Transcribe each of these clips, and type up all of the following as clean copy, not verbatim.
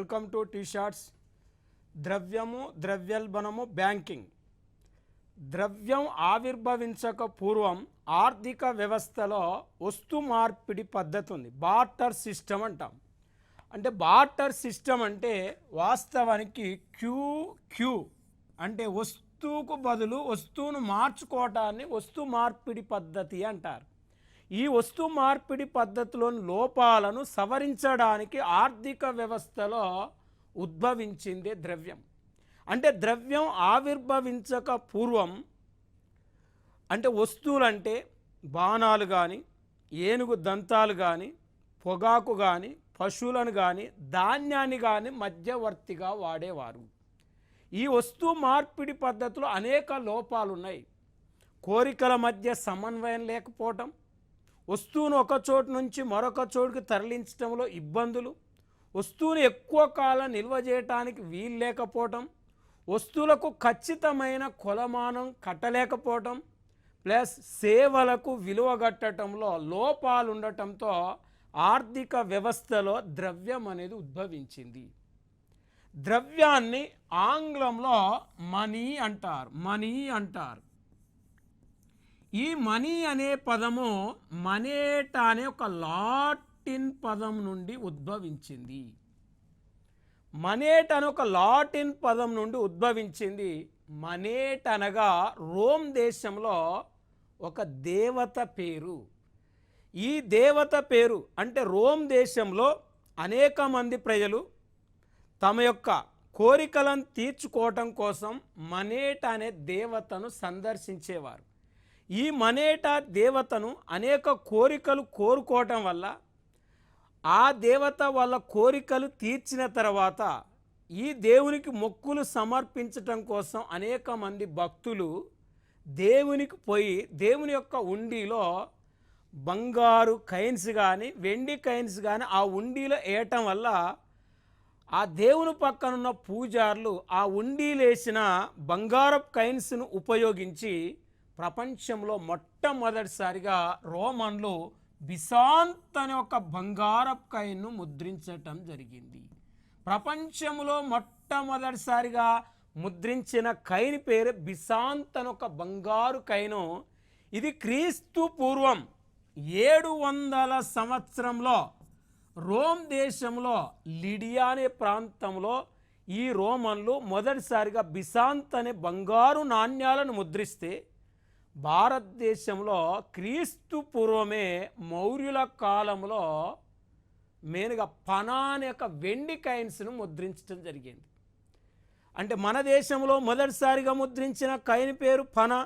Welcome to tea shorts. ద్రవ్యము, ద్రవ్యోల్బణము, banking. ద్రవ్యం ఆవిర్భవించక పూర్వం ఆర్థిక వ్యవస్థలో వస్తు మార్పిడి పద్ధతి ఉంది. బార్టర్ సిస్టమ్ అంటాం. అంటే బార్టర్ సిస్టమ్ అంటే వాస్తవానికి క్యూ అంటే వస్తువుకు బదులు వస్తువును మార్చుకోవటాన్ని వస్తు మార్పిడి పద్ధతి అంటారు. ఈ వస్తు మార్పిడి పద్ధతిలోని లోపాలను సవరించడానికి ఆర్థిక వ్యవస్థలో ఉద్భవించిందే ద్రవ్యం. అంటే ద్రవ్యం ఆవిర్భవించక పూర్వం అంటే వస్తువులంటే బాణాలు కానీ, ఏనుగు దంతాలు కానీ, పొగాకు కానీ, పశువులను కానీ, ధాన్యాన్ని కానీ మధ్యవర్తిగా వాడేవారు. ఈ వస్తు మార్పిడి పద్ధతిలో అనేక లోపాలు ఉన్నాయి. కోరికల మధ్య సమన్వయం లేకపోవటం, వస్తువును ఒక చోటు నుంచి మరొక చోటుకి తరలించడంలో ఇబ్బందులు, వస్తువును ఎక్కువ కాలం నిల్వ చేయడానికి వీలు లేకపోవటం, వస్తువులకు ఖచ్చితమైన కొలమానం కట్టలేకపోవటం, ప్లస్ సేవలకు విలువ కట్టడంలో లోపాలు ఉండటంతో ఆర్థిక వ్యవస్థలో ద్రవ్యం అనేది ఉద్భవించింది. ద్రవ్యాన్ని ఆంగ్లంలో మనీ అంటారు. ఈ మనీ అనే పదము మనేట అనే ఒక లాటిన్ పదం నుండి ఉద్భవించింది. మనేట్ అనే ఒక లాటిన్ పదం నుండి ఉద్భవించింది. మనేట్ అనగా రోమ్ దేశంలో ఒక దేవత పేరు. ఈ దేవత పేరు అంటే రోమ్ దేశంలో అనేక మంది ప్రజలు తమ యొక్క కోరికలను తీర్చుకోవటం కోసం మనేట్ అనే దేవతను సందర్శించేవారు. ఈ మనేట దేవతను అనేక కోరికలు కోరుకోవటం వల్ల ఆ దేవత వాళ్ళ కోరికలు తీర్చిన తర్వాత ఈ దేవునికి మొక్కులు సమర్పించటం కోసం అనేక మంది భక్తులు దేవునికి పోయి దేవుని యొక్క ఉండిలో బంగారు కైన్స్ కానీ, వెండి కైన్స్ కానీ ఆ ఉండిలో వేయటం వల్ల ఆ దేవుని పక్కనున్న పూజారులు ఆ ఉండిలేసిన బంగారపు కైన్స్ను ఉపయోగించి ప్రపంచంలో మొట్టమొదటిసారిగా రోమన్లు బిసాంత్ అనే ఒక బంగారపు కాయిన్ను ముద్రించటం జరిగింది. ప్రపంచంలో మొట్టమొదటిసారిగా ముద్రించిన కైన్ పేరు బిసాంత్ అని ఒక బంగారు కైను. ఇది క్రీస్తు పూర్వం 700 సంవత్సరంలో రోమ్ దేశంలో లిడియా అనే ప్రాంతంలో ఈ రోమన్లు మొదటిసారిగా బిసాంత్ అనే బంగారు నాణ్యాలను ముద్రిస్తే, భారతదేశంలో క్రీస్తు పూర్వమే మౌర్యుల కాలంలో మెయిన్గా పనా అనే ఒక వెండి కైన్స్ను ముద్రించడం జరిగింది. అంటే మన దేశంలో మొదటిసారిగా ముద్రించిన కైన్ పేరు పనా,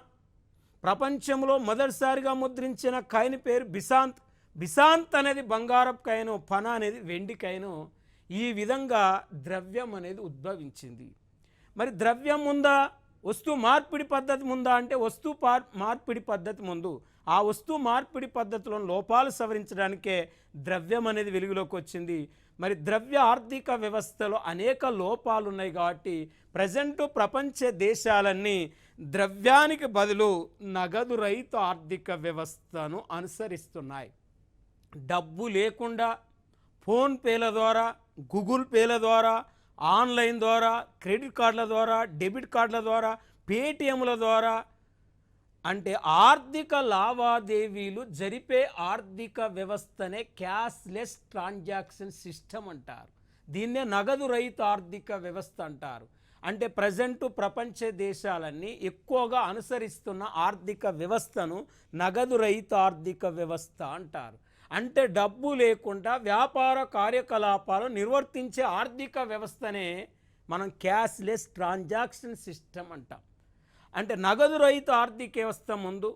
ప్రపంచంలో మొదటిసారిగా ముద్రించిన కైన్ పేరు బిసాంత్. బిసాంత్ అనేది బంగారపు కైను, పనా అనేది వెండి కైను. ఈ విధంగా ద్రవ్యం అనేది ఉద్భవించింది. మరి ద్రవ్యం ఉందా, వస్తు మార్పిడి పద్ధతి ముందా అంటే వస్తు మార్పిడి పద్ధతి ముందు. ఆ వస్తు మార్పిడి పద్ధతిలో లోపాలు సవరించడానికే ద్రవ్యం అనేది వెలుగులోకి వచ్చింది. మరి ద్రవ్య ఆర్థిక వ్యవస్థలో అనేక లోపాలు ఉన్నాయి కాబట్టి ప్రజెంట్ ప్రపంచ దేశాలన్నీ ద్రవ్యానికి బదులు నగదు రహిత ఆర్థిక వ్యవస్థను అనుసరిస్తున్నాయి. డబ్బు లేకుండా ఫోన్పేల ద్వారా, గూగుల్ పేల ద్వారా, ఆన్లైన్ ద్వారా, క్రెడిట్ కార్డుల ద్వారా, డెబిట్ కార్డుల ద్వారా, పేటిఎంల ద్వారా అంటే ఆర్థిక లావాదేవీలు జరిపే ఆర్థిక వ్యవస్థనే క్యాష్లెస్ ట్రాన్సాక్షన్ సిస్టమ్ అంటారు. దీన్నే నగదు రహిత ఆర్థిక వ్యవస్థ అంటారు. అంటే ప్రజెంట్ ప్రపంచ దేశాలన్నీ ఎక్కువగా అనుసరిస్తున్న ఆర్థిక వ్యవస్థను నగదు రహిత ఆర్థిక వ్యవస్థ అంటారు. అంటే డబ్బు లేకుండా వ్యాపార కార్యకలాపాలు నిర్వర్తించే ఆర్థిక వ్యవస్థనే మనం క్యాష్లెస్ ట్రాన్సాక్షన్ సిస్టమ్ అంటాం. అంటే నగదు రహిత ఆర్థిక వ్యవస్థ ముందు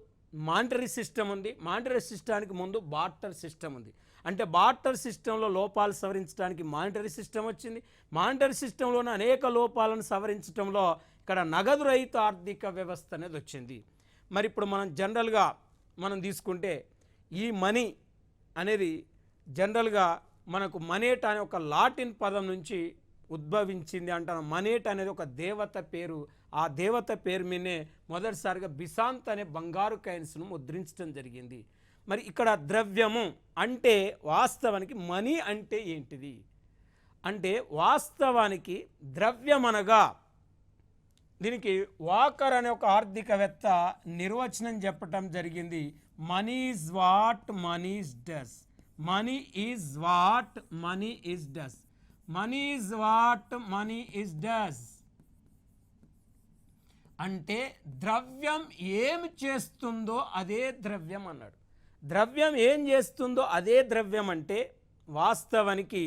మానిటరీ సిస్టమ్ ఉంది, మానిటరీ సిస్టానికి ముందు బార్టర్ సిస్టమ్ ఉంది. అంటే బార్టర్ సిస్టంలో లోపాలు సవరించడానికి మానిటరీ సిస్టమ్ వచ్చింది. మానిటరీ సిస్టంలోనే అనేక లోపాలను సవరించడంలో ఇక్కడ నగదు రహిత ఆర్థిక వ్యవస్థ అనేది వచ్చింది. మరి ఇప్పుడు మనం జనరల్గా మనం తీసుకుంటే ఈ మనీ అనేది జనరల్గా మనకు మనేట్ అనే ఒక లాటిన్ పదం నుంచి ఉద్భవించింది అంటాను. మనేట్ అనేది ఒక దేవత పేరు. ఆ దేవత పేరు మీదనే మొదటిసారిగా బిసాంత్ అనే బంగారు కైన్స్ను ముద్రించడం జరిగింది. మరి ఇక్కడ ద్రవ్యము అంటే వాస్తవానికి మనీ అంటే ఏంటిది? అంటే వాస్తవానికి ద్రవ్యం అనగా, దీనికి వాకర్ అనే ఒక ఆర్థికవేత్త నిర్వచనం చెప్పటం జరిగింది. Money is what money does. Money is what money does. Money is what money does అంటే ద్రవ్యం ఏం చేస్తుందో అదే ద్రవ్యం అన్నాడు. ద్రవ్యం ఏం చేస్తుందో అదే ద్రవ్యం అంటే వాస్తవానికి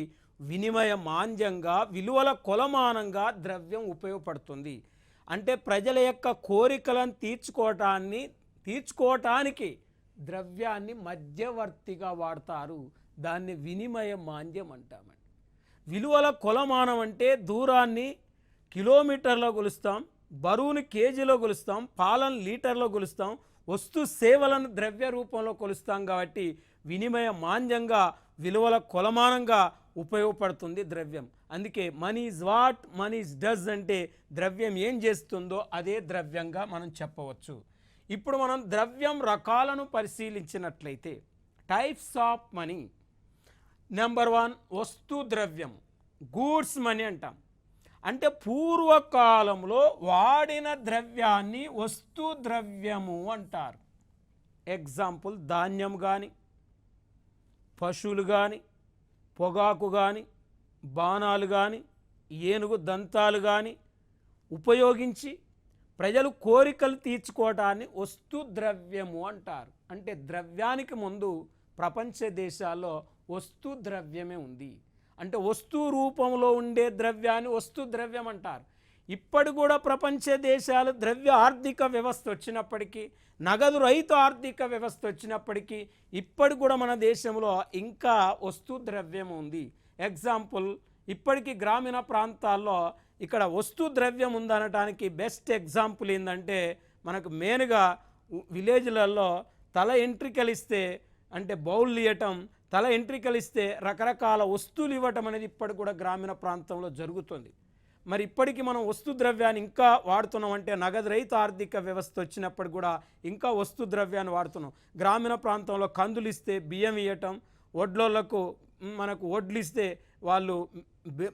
వినిమయ మాంద్యంగా, విలువల కొలమానంగా ద్రవ్యం ఉపయోగపడుతుంది. అంటే ప్రజల యొక్క కోరికలను తీర్చుకోవటానికి ద్రవ్యాన్ని మధ్యవర్తిగా వాడతారు. దాన్ని వినిమయ మాంద్యం అంటామండి. విలువల కొలమానం అంటే దూరాన్ని కిలోమీటర్లో కొలుస్తాం, బరువుని కేజీలో కొలుస్తాం, పాలను లీటర్లో కొలుస్తాం, వస్తు సేవలను ద్రవ్య రూపంలో కొలుస్తాం. కాబట్టి వినిమయ మాంద్యంగా, విలువల కొలమానంగా ఉపయోగపడుతుంది ద్రవ్యం. అందుకే money is what money does అంటే ద్రవ్యం ఏం చేస్తుందో అదే ద్రవ్యంగా మనం చెప్పవచ్చు. ఇప్పుడు మనం ద్రవ్యం రకాలను పరిశీలించినట్లయితే టైప్స్ ఆఫ్ మనీ. నెంబర్ 1 వస్తు ద్రవ్యం, గూడ్స్ మనీ అంటాం. అంటే పూర్వకాలంలో వాడిన ద్రవ్యాన్ని వస్తు ద్రవ్యము అంటారు. ఎగ్జాంపుల్ ధాన్యం కానీ, పశువులు కానీ, పొగాకు కానీ, బాణాలు కానీ, ఏనుగు దంతాలు కానీ ఉపయోగించి ప్రజలు కోరికలు తీర్చుకోవటాన్ని వస్తు ద్రవ్యము అంటారు. అంటే ద్రవ్యానికి ముందు ప్రపంచ దేశాల్లో వస్తు ద్రవ్యమే ఉంది. అంటే వస్తు రూపంలో ఉండే ద్రవ్యాన్ని వస్తు ద్రవ్యం అంటారు. ఇప్పటి కూడా ప్రపంచ దేశాలు ద్రవ్య ఆర్థిక వ్యవస్థ వచ్చినప్పటికీ, నగదు రహిత ఆర్థిక వ్యవస్థ వచ్చినప్పటికీ ఇప్పటి కూడా మన దేశంలో ఇంకా వస్తు ద్రవ్యం ఉంది. ఎగ్జాంపుల్ ఇప్పటికీ గ్రామీణ ప్రాంతాల్లో ఇక్కడ వస్తు ద్రవ్యం ఉందనటానికి బెస్ట్ ఎగ్జాంపుల్ ఏంటంటే, మనకు మెయిన్గా విలేజ్లలో తల ఎంట్రికలు ఇస్తే అంటే బౌల్ ఇవ్వటం, తల ఎంట్రికలు ఇస్తే రకరకాల వస్తువులు ఇవ్వటం అనేది ఇప్పటికి కూడా గ్రామీణ ప్రాంతంలో జరుగుతుంది. మరి ఇప్పటికీ మనం వస్తు ద్రవ్యాన్ని ఇంకా వాడుతున్నాం. అంటే నగదు రహిత ఆర్థిక వ్యవస్థ వచ్చినప్పుడు కూడా ఇంకా వస్తు ద్రవ్యాన్ని వాడుతున్నాం. గ్రామీణ ప్రాంతంలో కందులు ఇస్తే బియ్యం ఇవ్వటం, వడ్లోళ్లకు మనకు వడ్లు ఇస్తే వాళ్ళు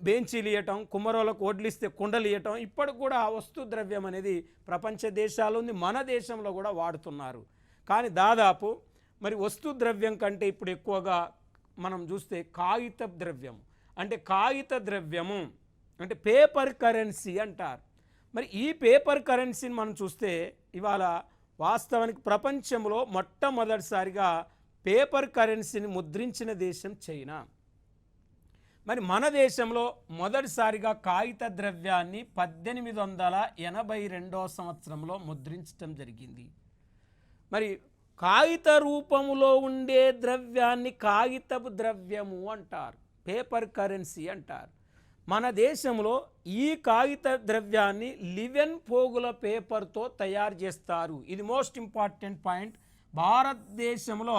బెంచీలు ఇవ్వటం, కుమ్మరోళ్ళకు వడ్లు ఇస్తే కుండలు ఇవ్వటం, ఇప్పటికి కూడా వస్తు ద్రవ్యం అనేది ప్రపంచ దేశాల్లో ఉంది, మన దేశంలో కూడా వాడుతున్నారు. కానీ దాదాపు మరి వస్తు ద్రవ్యం కంటే ఇప్పుడు ఎక్కువగా మనం చూస్తే కాగిత ద్రవ్యం. అంటే కాగిత ద్రవ్యము అంటే పేపర్ కరెన్సీ అంటారు. మరి ఈ పేపర్ కరెన్సీని మనం చూస్తే ఇవాళ వాస్తవానికి ప్రపంచంలో మొట్టమొదటిసారిగా పేపర్ కరెన్సీని ముద్రించిన దేశం చైనా. మరి మన దేశంలో మొదటిసారిగా కాగిత ద్రవ్యాన్ని 1882 సంవత్సరంలో ముద్రించడం జరిగింది. మరి కాగిత రూపంలో ఉండే ద్రవ్యాన్ని కాగితపు ద్రవ్యము అంటారు, పేపర్ కరెన్సీ అంటారు. మన దేశంలో ఈ కాగిత ద్రవ్యాన్ని లివెన్ పోగుల పేపర్తో తయారు చేస్తారు. ఇది మోస్ట్ ఇంపార్టెంట్ పాయింట్. భారతదేశంలో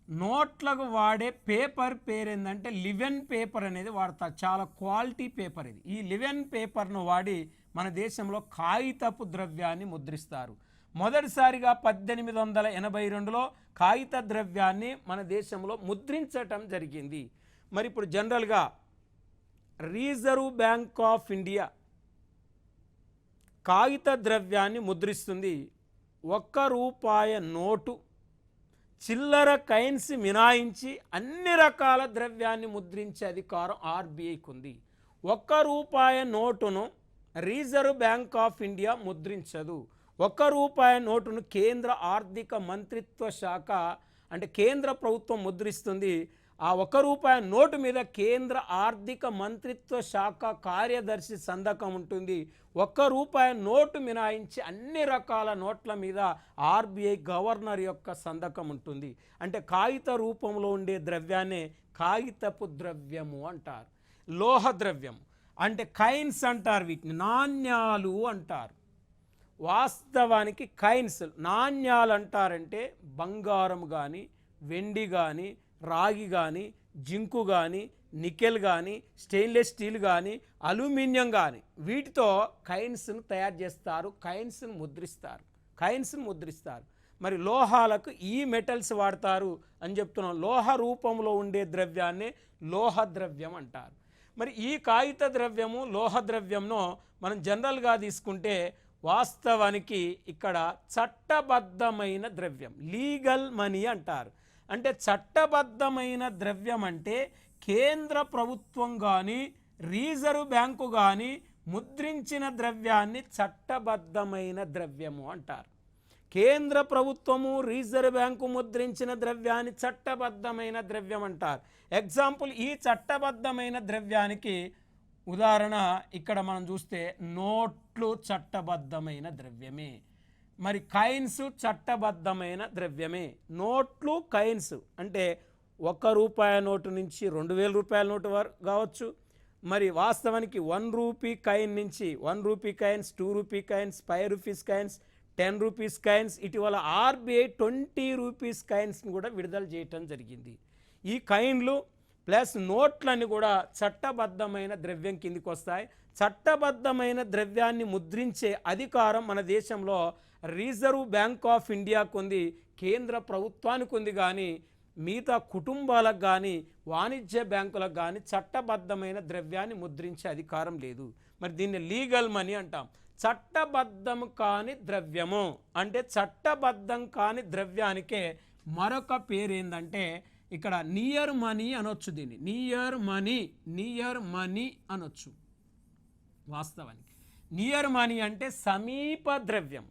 నోట్లకు వాడే పేపర్ పేరు ఏంటంటే లివెన్ పేపర్ అనేది వాడతారు. చాలా క్వాలిటీ పేపర్ ఇది. ఈ లివెన్ పేపర్ను వాడి మన దేశంలో కాగితపు ద్రవ్యాన్ని ముద్రిస్తారు. మొదటిసారిగా 1882లో కాగిత ద్రవ్యాన్ని మన దేశంలో ముద్రించటం జరిగింది. మరి ఇప్పుడు జనరల్గా రిజర్వ్ బ్యాంక్ ఆఫ్ ఇండియా కాగిత ద్రవ్యాన్ని ముద్రిస్తుంది. ₹1 నోటు, చిల్లర కైన్స్ మినాయించి అన్ని రకాల ద్రవ్యాన్ని ముద్రించే అధికారం ఆర్బీఐకి ఉంది. ₹1 నోటును రిజర్వ్ బ్యాంక్ ఆఫ్ ఇండియా ముద్రించదు. ₹1 నోటును కేంద్ర ఆర్థిక మంత్రిత్వ శాఖ అంటే కేంద్ర ప్రభుత్వం ముద్రిస్తుంది. ఆ ₹1 నోటు మీద కేంద్ర ఆర్థిక మంత్రిత్వ శాఖ కార్యదర్శి సంతకం ఉంటుంది. ₹1 నోటు మినాయించి అన్ని రకాల నోట్ల మీద ఆర్బీఐ గవర్నర్ యొక్క సంతకం ఉంటుంది. అంటే కాగిత రూపంలో ఉండే ద్రవ్యాన్ని కాగితపు ద్రవ్యము అంటారు. లోహ ద్రవ్యం అంటే కైన్స్ అంటారు, వీటిని నాణ్యాలు అంటారు. వాస్తవానికి కైన్స్ నాణ్యాలు అంటారంటే బంగారం కానీ, వెండి కానీ, రాగి కానీ, జింకు కానీ, నికెల్ కానీ, స్టెయిన్లెస్ స్టీల్ కానీ, అల్యూమినియం కానీ వీటితో కైన్స్ను తయారు చేస్తారు, కైన్స్ను ముద్రిస్తారు. మరి లోహాలకు ఈ మెటల్స్ వాడతారు అని చెప్తున్నాం. లోహ రూపంలో ఉండే ద్రవ్యాన్ని లోహ ద్రవ్యం అంటారు. మరి ఈ కాగిత ద్రవ్యము లోహ ద్రవ్యంను మనం జనరల్గా తీసుకుంటే వాస్తవానికి ఇక్కడ చట్టబద్ధమైన ద్రవ్యం, లీగల్ మనీ అంటారు. అంటే చట్టబద్ధమైన ద్రవ్యం అంటే కేంద్ర ప్రభుత్వం కానీ రిజర్వ్ బ్యాంకు కానీ ముద్రించిన ద్రవ్యాన్ని చట్టబద్ధమైన ద్రవ్యము అంటారు. కేంద్ర ప్రభుత్వము రిజర్వ్ బ్యాంకు ముద్రించిన ద్రవ్యాన్ని చట్టబద్ధమైన ద్రవ్యం అంటారు. ఎగ్జాంపుల్, ఈ చట్టబద్ధమైన ద్రవ్యానికి ఉదాహరణ ఇక్కడ మనం చూస్తే నోట్లు చట్టబద్ధమైన ద్రవ్యమే, మరి కాయిన్స్ చట్టబద్ధమైన ద్రవ్యమే. నోట్లు కాయిన్స్ అంటే ₹1 నోటు నుంచి 2000 రూపాయల నోటు వరకు కావచ్చు. మరి వాస్తవానికి ₹1 కాయిన్ నుంచి ₹1 కాయిన్స్, ₹2 కాయిన్స్, ₹5 కాయిన్స్, ₹10 కాయిన్స్, ఇటీవల RBI ₹20 కాయిన్స్ని కూడా విడుదల చేయటం జరిగింది. ఈ కాయిన్లు ప్లస్ నోట్లన్నీ కూడా చట్టబద్ధమైన ద్రవ్యం కిందికి వస్తాయి. చట్టబద్ధమైన ద్రవ్యాన్ని ముద్రించే అధికారం మన దేశంలో రిజర్వ్ బ్యాంక్ ఆఫ్ ఇండియాకు ఉంది, కేంద్ర ప్రభుత్వానికి ఉంది. కానీ మిగతా కుటుంబాలకు కానీ వాణిజ్య బ్యాంకులకు కానీ చట్టబద్ధమైన ద్రవ్యాన్ని ముద్రించే అధికారం లేదు. మరి దీన్ని లీగల్ మనీ అంటాం. చట్టబద్ధం కాని ద్రవ్యము అంటే చట్టబద్ధం కాని ద్రవ్యానికే మరొక పేరు ఏంటంటే ఇక్కడ నియర్ మనీ అనొచ్చు. దీన్ని నియర్ మనీ అనొచ్చు. వాస్తవానికి నియర్ మనీ అంటే సమీప ద్రవ్యం.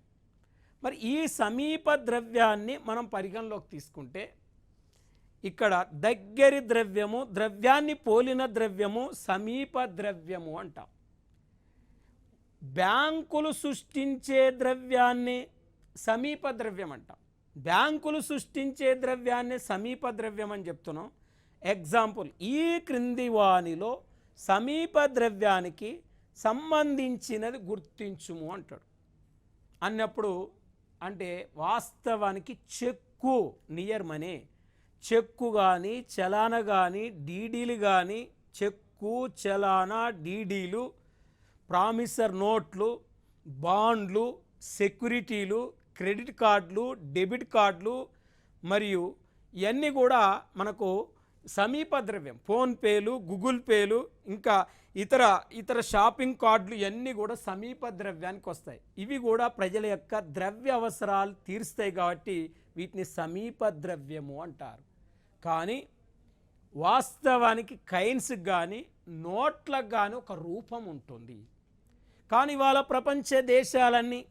మరి ఈ సమీప ద్రవ్యాన్ని మనం పరిగణలోకి తీసుకుంటే ఇక్కడ దగ్గరి ద్రవ్యము, ద్రవ్యాన్ని పోలిన ద్రవ్యము సమీప ద్రవ్యము అంటాం. బ్యాంకులు సృష్టించే ద్రవ్యాన్ని సమీప ద్రవ్యం అంటాం. బ్యాంకులు సృష్టించే ద్రవ్యాన్ని సమీప ద్రవ్యం అని చెప్తున్నాం. ఎగ్జాంపుల్, ఈ క్రింది వానిలో సమీప ద్రవ్యానికి సంబంధించినది గుర్తించుము అంటాడు. అన్నప్పుడు అంటే వాస్తవానికి చెక్కు నియర్ మనీ, చెక్కు కానీ చలానా కానీ డీడీలు కానీ, చెక్కు చలానా డీడీలు, ప్రామిసర్ నోట్లు, బాండ్లు, సెక్యూరిటీలు, క్రెడిట్ కార్డులు, డెబిట్ కార్డులు మరియు ఇవన్నీ కూడా మనకు సమీప ద్రవ్యం. ఫోన్పేలు, గూగుల్ పేలు, ఇంకా ఇతర షాపింగ్ కార్డులు ఇవన్నీ కూడా సమీప ద్రవ్యానికి వస్తాయి. ఇవి కూడా ప్రజల యొక్క ద్రవ్య అవసరాలు తీరుస్తాయి కాబట్టి వీటిని సమీప ద్రవ్యము అంటారు. కానీ వాస్తవానికి కాయిన్స్కి కానీ నోట్లకు కానీ ఒక రూపం ఉంటుంది. కానీ ఇవాళ ప్రపంచ దేశాలన్నీ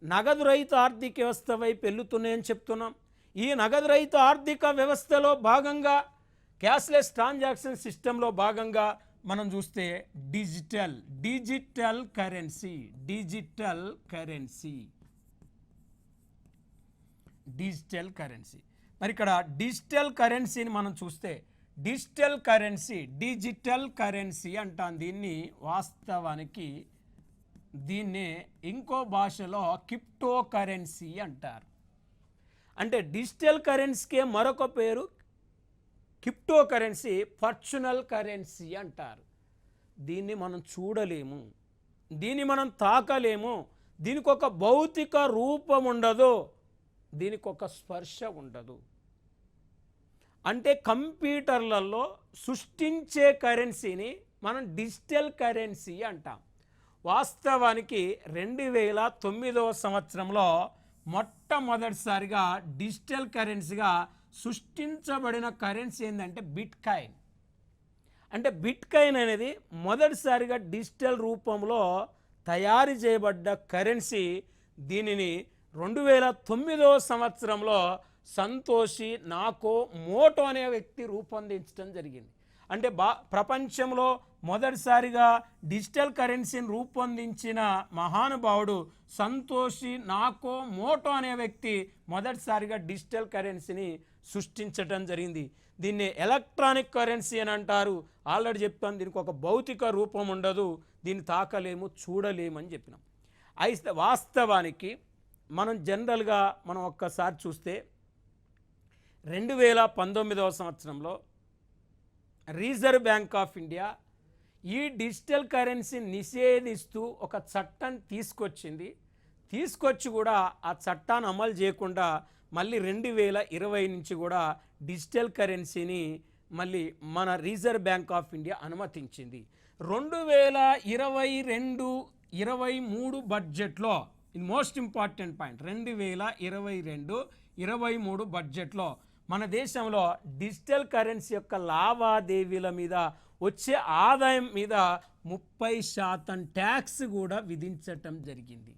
నగదు రహిత ఆర్థిక వ్యవస్థ వైపు వెళ్తున్నాయని చెప్తున్నాం. ఈ నగదు రహిత ఆర్థిక వ్యవస్థలో భాగంగా క్యాష్లెస్ ట్రాన్సాక్షన్ సిస్టంలో భాగంగా మనం చూస్తే డిజిటల్ కరెన్సీ. మరి ఇక్కడ డిజిటల్ కరెన్సీని మనం చూస్తే డిజిటల్ కరెన్సీ అంటాం. దీన్ని వాస్తవానికి దీన్నే ఇంకో భాషలో క్రిప్టో కరెన్సీ అంటారు. అంటే డిజిటల్ కరెన్సీకే మరొక పేరు క్రిప్టో కరెన్సీ, పర్సనల్ కరెన్సీ అంటారు. దీన్ని మనం చూడలేము, దీన్ని మనం తాకలేము, దీనికి ఒక భౌతిక రూపం ఉండదు, దీనికి ఒక స్పర్శ ఉండదు. అంటే కంప్యూటర్లలో సృష్టించే కరెన్సీని మనం డిజిటల్ కరెన్సీ అంటాం. వాస్తవానికి 2009వ సంవత్సరంలో మొట్టమొదటిసారిగా డిజిటల్ కరెన్సీగా సృష్టించబడిన కరెన్సీ ఏంటంటే బిట్ కాయిన్. అంటే బిట్ కాయిన్ అనేది మొదటిసారిగా డిజిటల్ రూపంలో తయారు చేయబడ్డ కరెన్సీ. దీనిని 2009వ సంవత్సరంలో సంతోషి నాకోమోటో అనే వ్యక్తి రూపొందించడం జరిగింది. అంటే ప్రపంచంలో మొదటిసారిగా డిజిటల్ కరెన్సీని రూపొందించిన మహానుభావుడు సంతోషి నాకోమోటో అనే వ్యక్తి మొదటిసారిగా డిజిటల్ కరెన్సీని సృష్టించడం జరిగింది. దీన్ని ఎలక్ట్రానిక్ కరెన్సీ అని అంటారు. ఆల్రెడీ చెప్పాను, దీనికి ఒక భౌతిక రూపం ఉండదు, దీన్ని తాకలేము, చూడలేము అని చెప్పినాం. అయితే వాస్తవానికి మనం జనరల్గా మనం ఒక్కసారి చూస్తే 2019వ సంవత్సరంలో రిజర్వ్ బ్యాంక్ ఆఫ్ ఇండియా ఈ డిజిటల్ కరెన్సీని నిషేధిస్తూ ఒక చట్టం తీసుకొచ్చి కూడా ఆ చట్టాన్ని అమలు చేయకుండా మళ్ళీ 2020 నుంచి కూడా డిజిటల్ కరెన్సీని మళ్ళీ మన రిజర్వ్ బ్యాంక్ ఆఫ్ ఇండియా అనుమతించింది. 2022-23 బడ్జెట్లో, ఇది మోస్ట్ ఇంపార్టెంట్ పాయింట్, 2022-23 బడ్జెట్లో మన దేశంలో డిజిటల్ కరెన్సీ యొక్క లావాదేవీల మీద వచ్చే ఆదాయం మీద 30% ట్యాక్స్ కూడా విధించటం జరిగింది.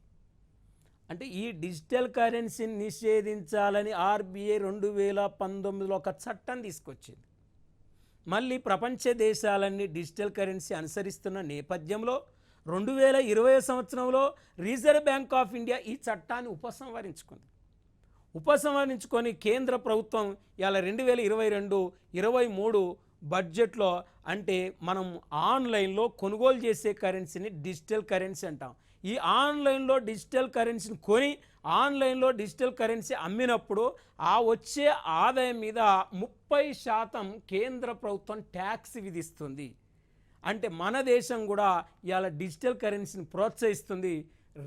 అంటే ఈ డిజిటల్ కరెన్సీని నిషేధించాలని ఆర్బీఐ 2019లో ఒక చట్టం తీసుకొచ్చింది. మళ్ళీ ప్రపంచ దేశాలన్నీ డిజిటల్ కరెన్సీ అనుసరిస్తున్న నేపథ్యంలో 2020 సంవత్సరంలో రిజర్వ్ బ్యాంక్ ఆఫ్ ఇండియా ఈ చట్టాన్ని ఉపసంహరించుకొని కేంద్ర ప్రభుత్వం ఇలా 2022-23 బడ్జెట్లో, అంటే మనం ఆన్లైన్లో కొనుగోలు చేసే కరెన్సీని డిజిటల్ కరెన్సీ అంటాం. ఈ ఆన్లైన్లో డిజిటల్ కరెన్సీని కొని ఆన్లైన్లో డిజిటల్ కరెన్సీ అమ్మినప్పుడు ఆ వచ్చే ఆదాయం మీద 30% కేంద్ర ప్రభుత్వం ట్యాక్స్ విధిస్తుంది. అంటే మన దేశం కూడా ఇవాళ డిజిటల్ కరెన్సీని ప్రోత్సహిస్తుంది.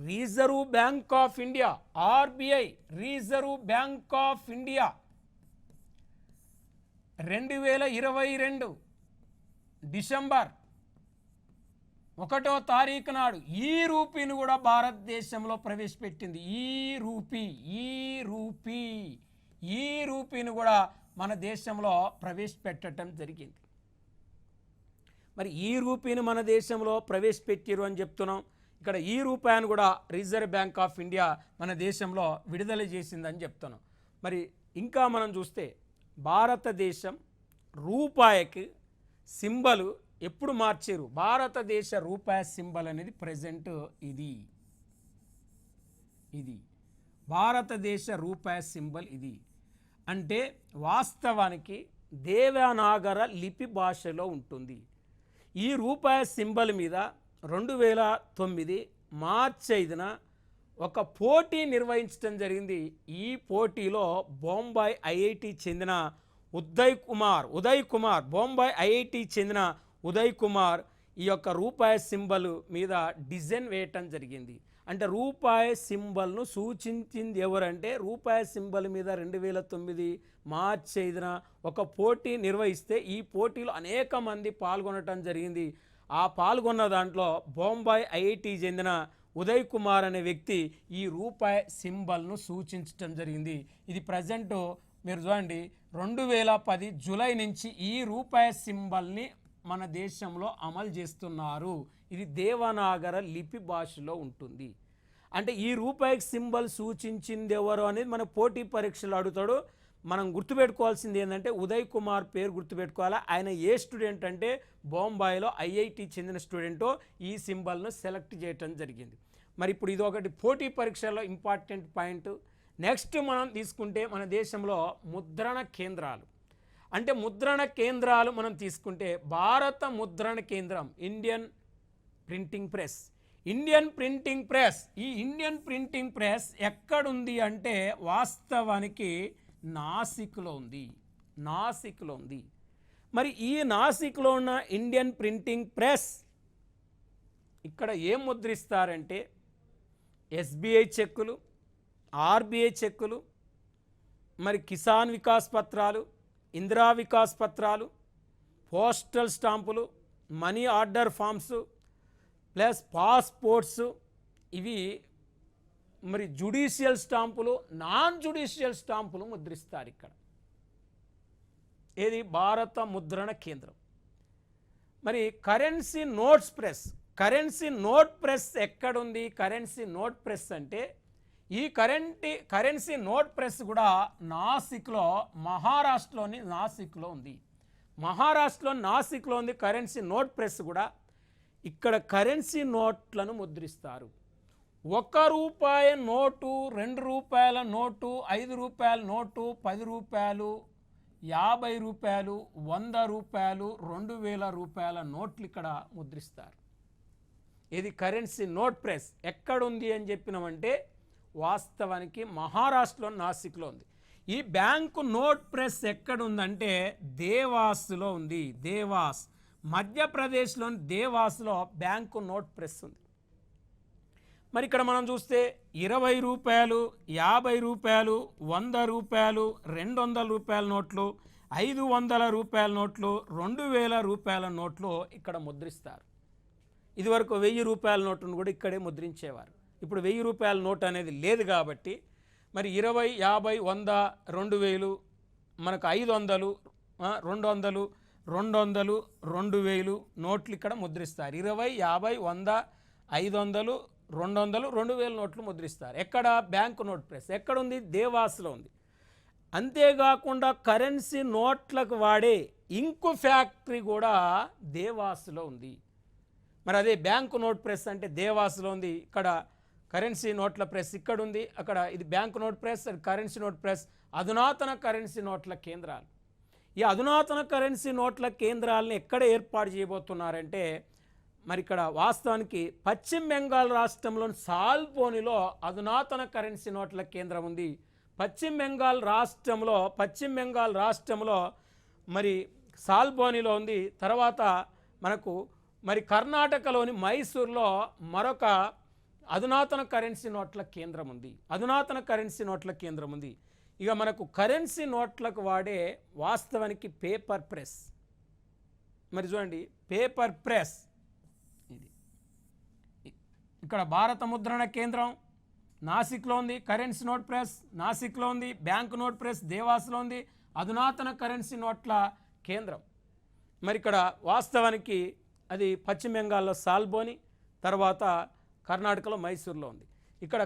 Reserve bank of India, RBI, reserve bank of India 2022 December 1వ తారీఖు నాడు ఈ రూపీని కూడా భారతదేశంలో ప్రవేశపెట్టింది. ఈ రూపీని కూడా మన దేశంలో ప్రవేశపెట్టడం జరిగింది. మరి ఈ రూపీని మన దేశంలో ప్రవేశపెట్టారు అని చెప్తున్నాం. ఇక్కడ ఈ రూపాయను కూడా రిజర్వ్ బ్యాంక్ ఆఫ్ ఇండియా మన దేశంలో విడుదల చేసిందని చెప్తున్నాం. మరి ఇంకా మనం చూస్తే భారతదేశం రూపాయికి సింబల్ ఎప్పుడు మార్చారు? భారతదేశ రూపాయి సింబల్ అనేది ప్రజెంట్ ఇది భారతదేశ రూపాయి సింబల్ ఇది. అంటే వాస్తవానికి దేవనాగర లిపి భాషలో ఉంటుంది. ఈ రూపాయి సింబల్ మీద 2009 మార్చి 5న ఒక పోటీ నిర్వహించడం జరిగింది. ఈ పోటీలో బొంబాయి ఐఐటి చెందిన ఉదయ్ కుమార్ బొంబాయి ఐఐటి చెందిన ఉదయ్ కుమార్ ఈ యొక్క రూపాయి సింబల్ మీద డిజైన్ వేయటం జరిగింది. అంటే రూపాయి సింబల్ను సూచించింది ఎవరంటే, రూపాయి సింబల్ మీద 2009 మార్చి 5న ఒక పోటీ నిర్వహిస్తే ఈ పోటీలో అనేక మంది పాల్గొనటం జరిగింది. ఆ పాల్గొన్న దాంట్లో బొంబాయి ఐఐటి చెందిన ఉదయ్ కుమార్ అనే వ్యక్తి ఈ రూపాయి సింబల్ను సూచించడం జరిగింది. ఇది ప్రజెంట్ మీరు చూడండి 2010 జూలై నుంచి ఈ రూపాయి సింబల్ని మన దేశంలో అమలు చేస్తున్నారు. ఇది దేవనాగర లిపి భాషలో ఉంటుంది. అంటే ఈ రూపాయి సింబల్ సూచించింది ఎవరు అనేది మన పోటీ పరీక్షలు అడుగుతాడు. మనం గుర్తుపెట్టుకోవాల్సింది ఏంటంటే ఉదయ్ కుమార్ పేరు గుర్తుపెట్టుకోవాలా. ఆయన ఏ స్టూడెంట్ అంటే బొంబాయిలో ఐఐటి చెందిన స్టూడెంటో ఈ సింబల్ను సెలెక్ట్ చేయటం జరిగింది. మరి ఇప్పుడు ఇది ఒకటి పోటీ పరీక్షల్లో ఇంపార్టెంట్ పాయింట్. నెక్స్ట్ మనం తీసుకుంటే మన దేశంలో ముద్రణ కేంద్రాలు, అంటే ముద్రణ కేంద్రాలు మనం తీసుకుంటే భారత ముద్రణ కేంద్రం ఇండియన్ ప్రింటింగ్ ప్రెస్. ఈ ఇండియన్ ప్రింటింగ్ ప్రెస్ ఎక్కడుంది అంటే వాస్తవానికి నాసిక్లో ఉంది. మరి ఈ నాసిక్లో ఉన్న ఇండియన్ ప్రింటింగ్ ప్రెస్ ఇక్కడ ఏం ముద్రిస్తారంటే ఎస్బీఐ చెక్కులు, ఆర్బీఐ చెక్కులు, మరి కిసాన్ వికాస్ పత్రాలు, ఇందిరా వికాస్ పత్రాలు, పోస్టల్ స్టాంపులు, money order forms plus passports, ఇవి మరి జుడిషియల్ స్టాంపులు, నాన్ జుడిషియల్ స్టాంపులు ముద్రిస్తారు ఇక్కడ. ఏది భారత ముద్రణ కేంద్రం. మరి కరెన్సీ నోట్ ప్రెస్ ఎక్కడుంది? కరెన్సీ నోట్ ప్రెస్ అంటే ఈ కరెన్సీ నోట్ ప్రెస్ కూడా నాసిక్లో, మహారాష్ట్రలోని నాసిక్లో ఉంది. కరెన్సీ నోట్ ప్రెస్ కూడా. ఇక్కడ కరెన్సీ నోట్లను ముద్రిస్తారు. 1 రూపాయి నోటు, 2 రూపాయల నోటు, 5 రూపాయల నోటు, 10 రూపాయలు, 50 రూపాయలు, 100 రూపాయలు, 2000 రూపాయల నోట్లు ఇక్కడ ముద్రిస్తారు. ఇది కరెన్సీ నోట్ ప్రెస్ ఎక్కడుంది అని చెప్పినామంటే వాస్తవానికి మహారాష్ట్రలో నాసిక్లో ఉంది. ఈ బ్యాంకు నోట్ ప్రెస్ ఎక్కడుందంటే దేవాస్లో ఉంది. మధ్యప్రదేశ్లోని దేవాస్లో బ్యాంకు నోట్ ప్రెస్ ఉంది. మరి ఇక్కడ మనం చూస్తే 20 రూపాయలు, 50 రూపాయలు, 100 రూపాయలు, 200 రూపాయల నోట్లు, 500 రూపాయల నోట్లు, 2000 రూపాయల నోట్లు ఇక్కడ ముద్రిస్తారు. ఇదివరకు 1000 రూపాయల నోటును కూడా ఇక్కడే ముద్రించేవారు. ఇప్పుడు 1000 రూపాయల నోట్ అనేది లేదు కాబట్టి మరి 20, 50, 100, 2000, మనకు 500, 200, 200, 2000 నోట్లు ఇక్కడ ముద్రిస్తారు. 20, 50, 100, 500, 200, 2000 నోట్లు ముద్రిస్తారు. ఎక్కడ? బ్యాంకు నోట్ ప్రెస్ ఎక్కడుంది? దేవాస్లో ఉంది. అంతేకాకుండా కరెన్సీ నోట్లకు వాడే ఇంకు ఫ్యాక్టరీ కూడా దేవాస్లో ఉంది. మరి అదే బ్యాంకు నోట్ ప్రెస్ అంటే దేవాస్లో ఉంది, ఇక్కడ కరెన్సీ నోట్ల ప్రెస్ ఇక్కడ ఉంది, అక్కడ ఇది బ్యాంకు నోట్ ప్రెస్, అది కరెన్సీ నోట్ ప్రెస్. అధునాతన కరెన్సీ నోట్ల కేంద్రాలు. ఈ అధునాతన కరెన్సీ నోట్ల కేంద్రాలను ఎక్కడ ఏర్పాటు చేయబోతున్నారంటే మరి ఇక్కడ వాస్తవానికి పశ్చిమ బెంగాల్ రాష్ట్రంలోని సాల్బోనిలో అధునాతన కరెన్సీ నోట్ల కేంద్రం ఉంది. పశ్చిమ బెంగాల్ రాష్ట్రంలో మరి సాల్బోనిలో ఉంది. తర్వాత మనకు మరి కర్ణాటకలోని మైసూర్లో మరొక అధునాతన కరెన్సీ నోట్ల కేంద్రం ఉంది. ఇక మనకు కరెన్సీ నోట్లకు వాడే వాస్తవానికి పేపర్ ప్రెస్. మరి చూడండి, పేపర్ ప్రెస్ ఇది ఇక్కడ భారత ముద్రణ కేంద్రం నాసిక్లో ఉంది, కరెన్సీ నోట్ ప్రెస్ నాసిక్లో ఉంది, బ్యాంకు నోట్ ప్రెస్ దేవాస్లో ఉంది, అధునాతన కరెన్సీ నోట్ల కేంద్రం మరి ఇక్కడ వాస్తవానికి అది పశ్చిమ బెంగాల్లో సాల్బోని, తర్వాత కర్ణాటకలో మైసూర్లో ఉంది. ఇక్కడ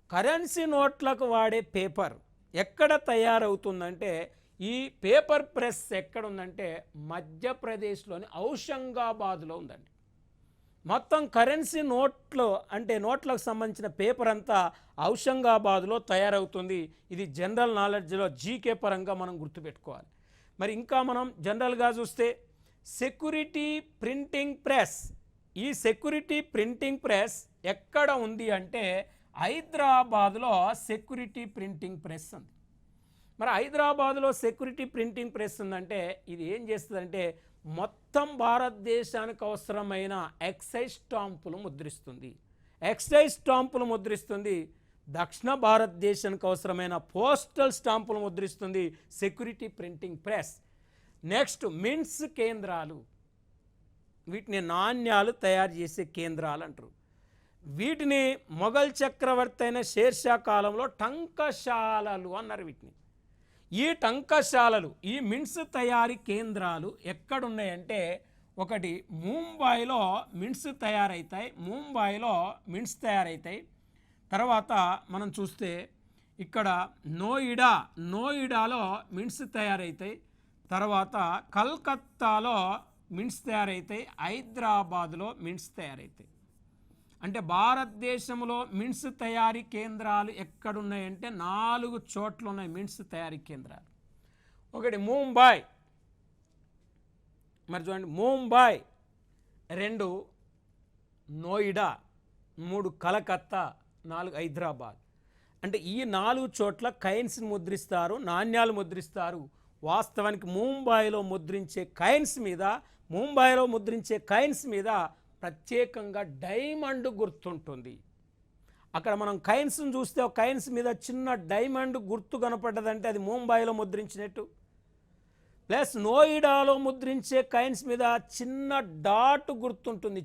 కరెన్సీ నోట్లకు వాడే పేపర్ ఎక్కడ తయారవుతుందంటే ఈ పేపర్ ప్రెస్ ఎక్కడ ఉందంటే మధ్యప్రదేశ్లోని ఔషంగాబాద్లో ఉందండి. మొత్తం కరెన్సీ నోట్లు అంటే నోట్లకు సంబంధించిన పేపర్ అంతా ఔషంగాబాద్లో తయారవుతుంది. ఇది జనరల్ నాలెడ్జ్లో జీకే పరంగా మనం గుర్తుపెట్టుకోవాలి. మరి ఇంకా మనం జనరల్గా చూస్తే సెక్యూరిటీ ప్రింటింగ్ ప్రెస్, ఈ సెక్యూరిటీ ప్రింటింగ్ ప్రెస్ ఎక్కడ ఉంది అంటే హైదరాబాద్లో సెక్యూరిటీ ప్రింటింగ్ ప్రెస్ ఉంది. మరి హైదరాబాద్లో సెక్యూరిటీ ప్రింటింగ్ ప్రెస్ ఉందంటే ఇది ఏం చేస్తుందంటే మొత్తం భారతదేశానికి అవసరమైన ఎక్సైజ్ స్టాంపులు ముద్రిస్తుంది. దక్షిణ భారతదేశానికి అవసరమైన పోస్టల్ స్టాంపులు ముద్రిస్తుంది security printing press. Next mints కేంద్రాలు, వీటిని నాణ్యాలు తయారు చేసే కేంద్రాలు అంటారు. వీటిని మొఘల్ చక్రవర్తి అయిన షేర్షా కాలంలో టంకశాలలు అన్నారు వీటిని. ఈ టంకశాలలు, ఈ మింట్స్ తయారీ కేంద్రాలు ఎక్కడున్నాయంటే ఒకటి ముంబైలో మింట్స్ తయారవుతాయి. తర్వాత మనం చూస్తే ఇక్కడ నోయిడాలో మింట్స్ తయారవుతాయి. తర్వాత కల్కత్తాలో మింట్స్ తయారవుతాయి, హైదరాబాద్లో మింట్స్ తయారవుతాయి. అంటే భారతదేశంలో మింట్స్ తయారీ కేంద్రాలు ఎక్కడున్నాయంటే 4 చోట్ల ఉన్నాయి మింట్స్ తయారీ కేంద్రాలు. ఒకటి ముంబై, మరి చూడండి ముంబై, 2 నోయిడా, 3 కలకత్తా, 4 హైదరాబాద్. అంటే ఈ 4 చోట్ల కైన్స్ని ముద్రిస్తారు, నాణ్యాలు ముద్రిస్తారు. వాస్తవానికి ముంబైలో ముద్రించే కైన్స్ మీద ప్రత్యేకంగా డైమండ్ గుర్తుంటుంది. అక్కడ మనం కైన్స్ని చూస్తే ఒక కైన్స్ మీద చిన్న డైమండ్ గుర్తు కనపడ్డదంటే అది ముంబైలో ముద్రించినట్టు. ప్లస్ నోయిడాలో ముద్రించే కైన్స్ మీద చిన్న డాట్ గుర్తుంటుంది,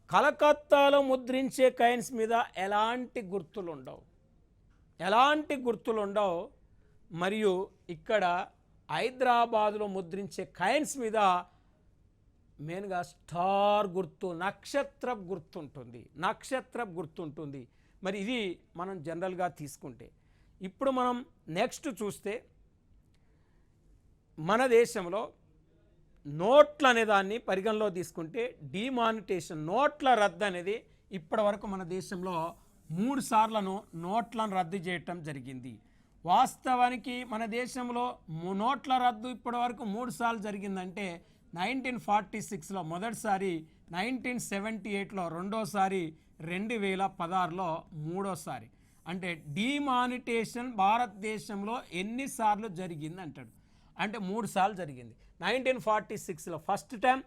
కలకత్తాలో ముద్రించే కైన్స్ మీద ఎలాంటి గుర్తులు ఉండవు. మరియు ఇక్కడ హైదరాబాదులో ముద్రించే కైన్స్ మీద మెయిన్గా స్టార్ గుర్తు, నక్షత్ర గుర్తుంటుంది. మరి ఇది మనం జనరల్గా తీసుకుంటే ఇప్పుడు మనం నెక్స్ట్ చూస్తే మన దేశంలో నోట్ల అనే దాన్ని పరిగణలో తీసుకుంటే డిమానిటేషన్, నోట్ల రద్దు అనేది ఇప్పటి వరకు మన దేశంలో 3 సార్లను నోట్లను రద్దు చేయటం జరిగింది. వాస్తవానికి మన దేశంలో నోట్ల రద్దు ఇప్పటి వరకు 3 సార్లు జరిగిందంటే 1946లో మొదటిసారి, 1978లో రెండోసారి, 2016లో మూడోసారి. అంటే డిమానిటేషన్ భారతదేశంలో ఎన్నిసార్లు జరిగింది అంటాడు అంటే 3 సార్లు జరిగింది. 1946లో ఫస్ట్ టైం,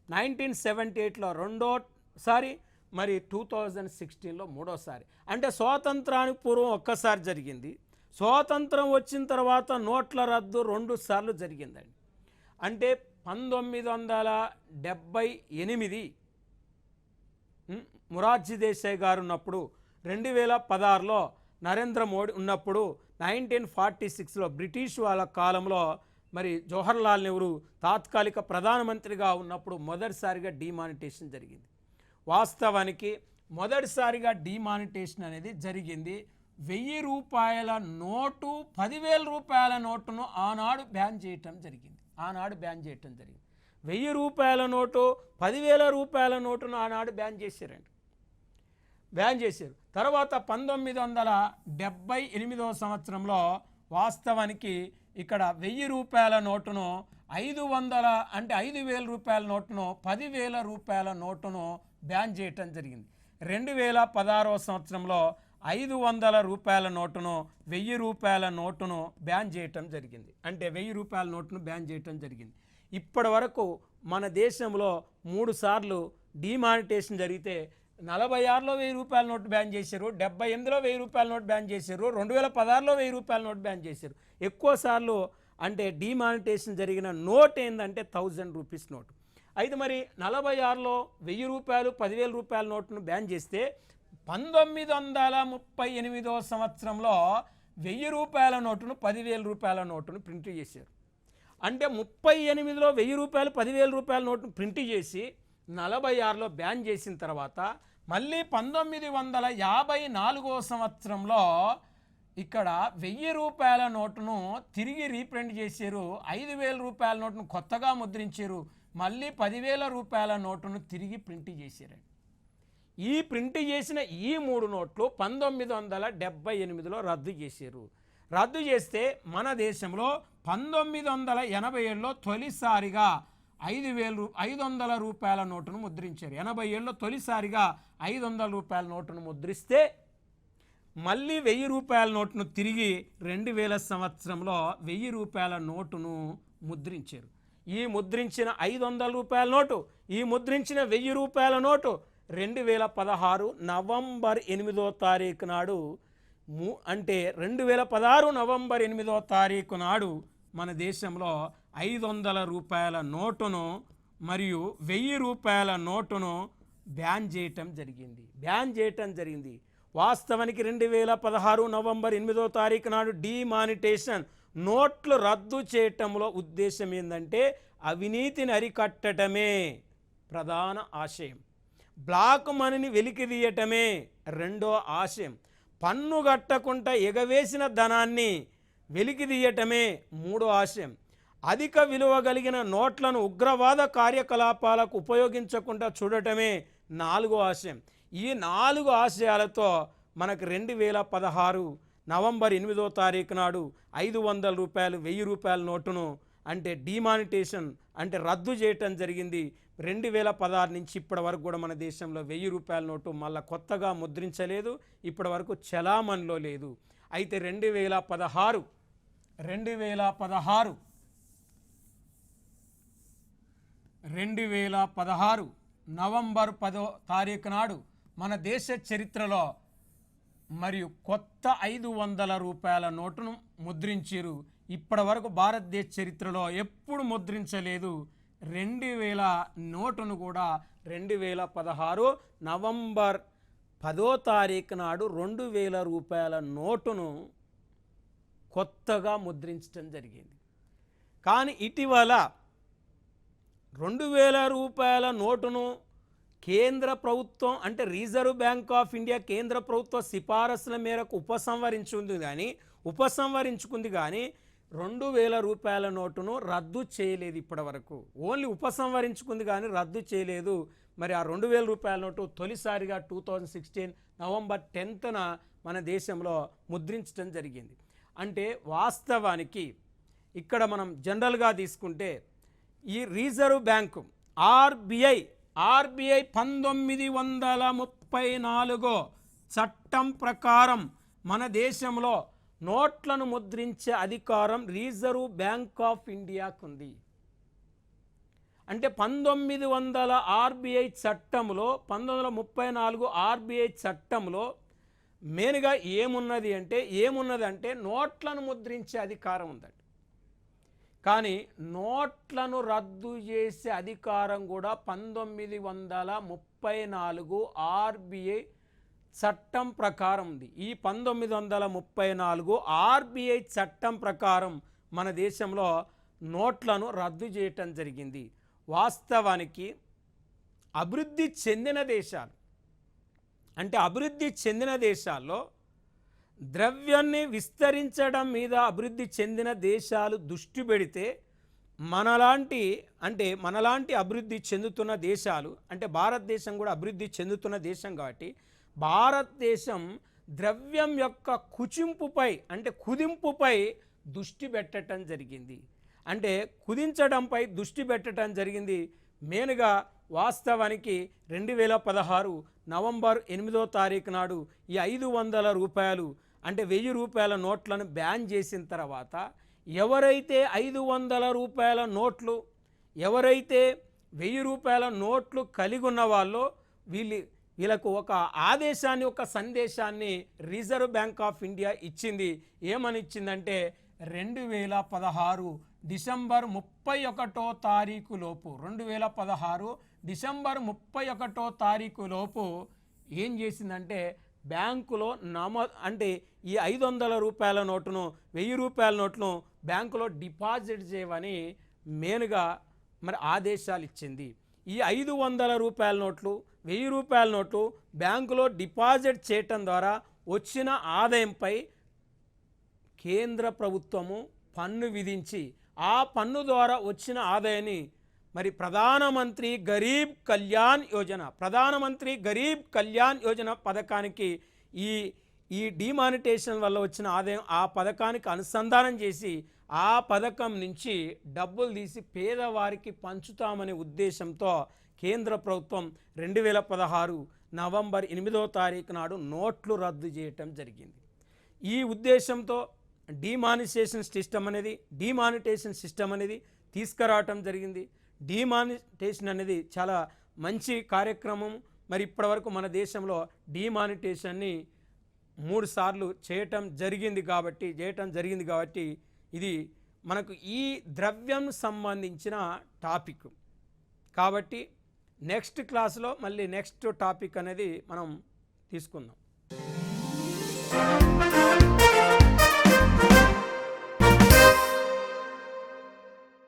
1978లో రెండోసారి, మరి 2016లో మూడోసారి. అంటే స్వాతంత్రానికి పూర్వం ఒక్కసారి జరిగింది, స్వాతంత్రం వచ్చిన తర్వాత నోట్ల రద్దు 2 సార్లు జరిగిందండి. అంటే 1978 మొరార్జీ దేశాయ్ గారు ఉన్నప్పుడు, 2016లో నరేంద్ర మోడీ ఉన్నప్పుడు, 1946లో బ్రిటిష్ వాళ్ళ కాలంలో మరి జవహర్లాల్ నెహ్రూ తాత్కాలిక ప్రధానమంత్రిగా ఉన్నప్పుడు మొదటిసారిగా డిమానిటేషన్ జరిగింది. వాస్తవానికి మొదటిసారిగా డిమానిటేషన్ అనేది జరిగింది. 1000 రూపాయల నోటు, 10,000 రూపాయల నోటును ఆనాడు బ్యాన్ చేయటం జరిగింది. 1000 రూపాయల నోటు, 10,000 రూపాయల నోటును ఆనాడు బ్యాన్ చేశారు. తర్వాత 1978వ సంవత్సరంలో వాస్తవానికి ఇక్కడ 1000 రూపాయల నోటును 500 అంటే 5,000 రూపాయల నోటును, 10,000 రూపాయల నోటును బ్యాన్ చేయటం జరిగింది. 2016వ సంవత్సరంలో 500 రూపాయల నోటును, 1000 రూపాయల నోటును బ్యాన్ చేయటం జరిగింది. అంటే 1000 రూపాయల నోటును బ్యాన్ చేయటం జరిగింది. ఇప్పటి వరకు మన దేశంలో 3 సార్లు డిమానిటేషన్ జరిగితే 46లో 1000 రూపాయల నోటు బ్యాన్ చేశారు, 78లో 1000 రూపాయల నోటు బ్యాన్ చేశారు, 2016లో 1000 రూపాయల నోటు బ్యాన్ చేశారు. ఎక్కువ సార్లు అంటే డిమానిటేషన్ జరిగిన నోట్ ఏంటంటే 1000 రూపీస్ నోటు. అయితే మరి 46లో 1000 రూపాయలు, 10,000 రూపాయల నోటును బ్యాన్ చేస్తే 1938వ సంవత్సరంలో 1000 రూపాయల నోటును, 10,000 రూపాయల నోటును ప్రింట్ చేశారు. అంటే 38లో 1000 రూపాయలు, 10,000 రూపాయల నోటును ప్రింట్ చేసి 46లో బ్యాన్ చేసిన తర్వాత మళ్ళీ 1954వ సంవత్సరంలో ఇక్కడ 1000 రూపాయల నోటును తిరిగి రీప్రింట్ చేశారు. 5,000 రూపాయల నోటును కొత్తగా ముద్రించారు. మళ్ళీ 10,000 రూపాయల నోటును తిరిగి ప్రింట్ చేశారు. ఈ ప్రింట్ చేసిన ఈ 3 నోట్లు 1978లో రద్దు చేశారు. రద్దు చేస్తే మన దేశంలో 1987లో తొలిసారిగా 500 రూపాయల నోటును ముద్రించారు. 87లో తొలిసారిగా 500 రూపాయల నోటును ముద్రిస్తే మళ్ళీ 1000 రూపాయల నోటును తిరిగి 2000 సంవత్సరంలో 1000 రూపాయల నోటును ముద్రించారు. ఈ ముద్రించిన 500 రూపాయల నోటు, ఈ ముద్రించిన 1000 రూపాయల నోటు 2016 నవంబర్ 8వ తారీఖు నాడు అంటే 2016 నవంబర్ 8వ తారీఖు నాడు మన దేశంలో 500 రూపాయల నోటును మరియు 1000 రూపాయల నోటును బ్యాన్ చేయటం జరిగింది. వాస్తవానికి 2016 నవంబర్ 8వ తారీఖు నాడు డిమానిటేషన్ నోట్లు రద్దు చేయటంలో ఉద్దేశం ఏంటంటే అవినీతిని అరికట్టడమే ప్రధాన ఆశయం, బ్లాక్ మనీని వెలికితీయటమే రెండో ఆశయం, పన్ను కట్టకుండా ఎగవేసిన ధనాన్ని వెలికితీయటమే మూడో ఆశయం, అధిక విలువ కలిగిన నోట్లను ఉగ్రవాద కార్యకలాపాలకు ఉపయోగించకుండా చూడటమే నాలుగో ఆశయం. ఈ 4 ఆశయాలతో మనకు 2016 నవంబర్ 8వ తారీఖు నాడు 500 రూపాయలు 1000 రూపాయల నోటును అంటే డిమానిటేషన్ అంటే రద్దు చేయటం జరిగింది. 2016 నుంచి ఇప్పటి వరకు కూడా మన దేశంలో 1000 రూపాయల నోటు మళ్ళీ కొత్తగా ముద్రించలేదు, ఇప్పటి వరకు చలామణిలో లేదు. అయితే 2016 నవంబర్ 10వ తారీఖు నాడు మన దేశ చరిత్రలో మరియు కొత్త 500 రూపాయల నోటును ముద్రించారు. ఇప్పటి వరకు భారతదేశ చరిత్రలో ఎప్పుడు ముద్రించలేదు. 2000 నోటును కూడా 2016 నవంబర్ 10వ తారీఖు నాడు 2000 రూపాయల నోటును కొత్తగా ముద్రించడం జరిగింది. కానీ ఇటీవల 2000 రూపాయల నోటును కేంద్ర ప్రభుత్వం అంటే రిజర్వ్ బ్యాంక్ ఆఫ్ ఇండియా కేంద్ర ప్రభుత్వ సిఫారసుల మేరకు ఉపసంహరించుకుంది కానీ 2000 రూపాయల నోటును రద్దు చేయలేదు. ఇప్పటి వరకు ఓన్లీ ఉపసంహరించుకుంది కానీ రద్దు చేయలేదు. మరి ఆ 2000 రూపాయల నోటు తొలిసారిగా 2016 నవంబర్ 10న మన దేశంలో ముద్రించడం జరిగింది. అంటే వాస్తవానికి ఇక్కడ మనం జనరల్గా తీసుకుంటే ఈ రిజర్వ్ బ్యాంకు ఆర్బిఐ 1934 చట్టం ప్రకారం మన దేశంలో నోట్లను ముద్రించే అధికారం రిజర్వ్ బ్యాంక్ ఆఫ్ ఇండియాకు ఉంది. అంటే 1900 ఆర్బిఐ చట్టంలో 1934 ఆర్బిఐ చట్టంలో మెయిన్గా ఏమున్నదంటే నోట్లను ముద్రించే అధికారం ఉందండి. కానీ నోట్లను రద్దు చేసే అధికారం కూడా 1934 ఆర్బీఐ చట్టం ప్రకారం ఉంది. ఈ 1934 ఆర్బీఐ చట్టం ప్రకారం మన దేశంలో నోట్లను రద్దు చేయటం జరిగింది. వాస్తవానికి అభివృద్ధి చెందిన దేశాల్లో ద్రవ్యాన్ని విస్తరించడం మీద అభివృద్ధి చెందిన దేశాలు దృష్టి పెడితే మనలాంటి అభివృద్ధి చెందుతున్న దేశాలు, అంటే భారతదేశం కూడా అభివృద్ధి చెందుతున్న దేశం కాబట్టి భారతదేశం ద్రవ్యం యొక్క కుదింపుపై దృష్టి పెట్టడం జరిగింది. కుదించడంపై దృష్టి పెట్టడం జరిగింది. మెయిన్గా వాస్తవానికి 2016 నవంబర్ 8వ తారీఖు నాడు ఈ 500 రూపాయలు అంటే 1000 రూపాయల నోట్లను బ్యాన్ చేసిన తర్వాత ఎవరైతే 500 రూపాయల నోట్లు, ఎవరైతే 1000 రూపాయల నోట్లు కలిగి ఉన్న వాళ్ళో వీళ్ళకు ఒక ఆదేశాన్ని, ఒక సందేశాన్ని రిజర్వ్ బ్యాంక్ ఆఫ్ ఇండియా ఇచ్చింది. ఏమని ఇచ్చిందంటే 2016 డిసెంబర్ 31వ తారీఖు లోపు 2016 డిసెంబర్ 31వ తారీఖు లోపు ఏం చేసిందంటే బ్యాంకులో ఈ 500 రూపాయల నోటును, 1000 రూపాయల నోటును బ్యాంకులో డిపాజిట్ చేయమని మెయిన్గా ఆదేశాలు ఇచ్చింది. ఈ 500 రూపాయల నోట్లు, 1000 రూపాయల నోట్లు బ్యాంకులో డిపాజిట్ చేయటం ద్వారా వచ్చిన ఆదాయంపై కేంద్ర ప్రభుత్వము పన్ను విధించి ఆ పన్ను ద్వారా వచ్చిన ఆదాయాన్ని ప్రధానమంత్రి గరీబ్ కళ్యాణ్ యోజన పథకానికి ఈ డిమానిటేషన్ వల్ల వచ్చిన ఆదాయం ఆ పథకానికి అనుసంధానం చేసి ఆ పథకం నుంచి డబ్బులు తీసి పేదవారికి పంచుతామనే ఉద్దేశంతో కేంద్ర ప్రభుత్వం 2016 నవంబర్ 8వ తారీఖు నాడు నోట్లు రద్దు చేయటం జరిగింది. ఈ ఉద్దేశంతో డిమానిటేషన్ సిస్టమ్ అనేది తీసుకురావటం జరిగింది. డిమానిటేషన్ అనేది చాలా మంచి కార్యక్రమం. ఇప్పటివరకు మన దేశంలో డిమానిటేషన్ని 3 సార్లు చేయటం జరిగింది కాబట్టి ఇది మనకు ఈ ద్రవ్యం సంబంధించిన టాపిక్. కాబట్టి నెక్స్ట్ క్లాస్లో మళ్ళీ నెక్స్ట్ టాపిక్ అనేది మనం తీసుకుందాం.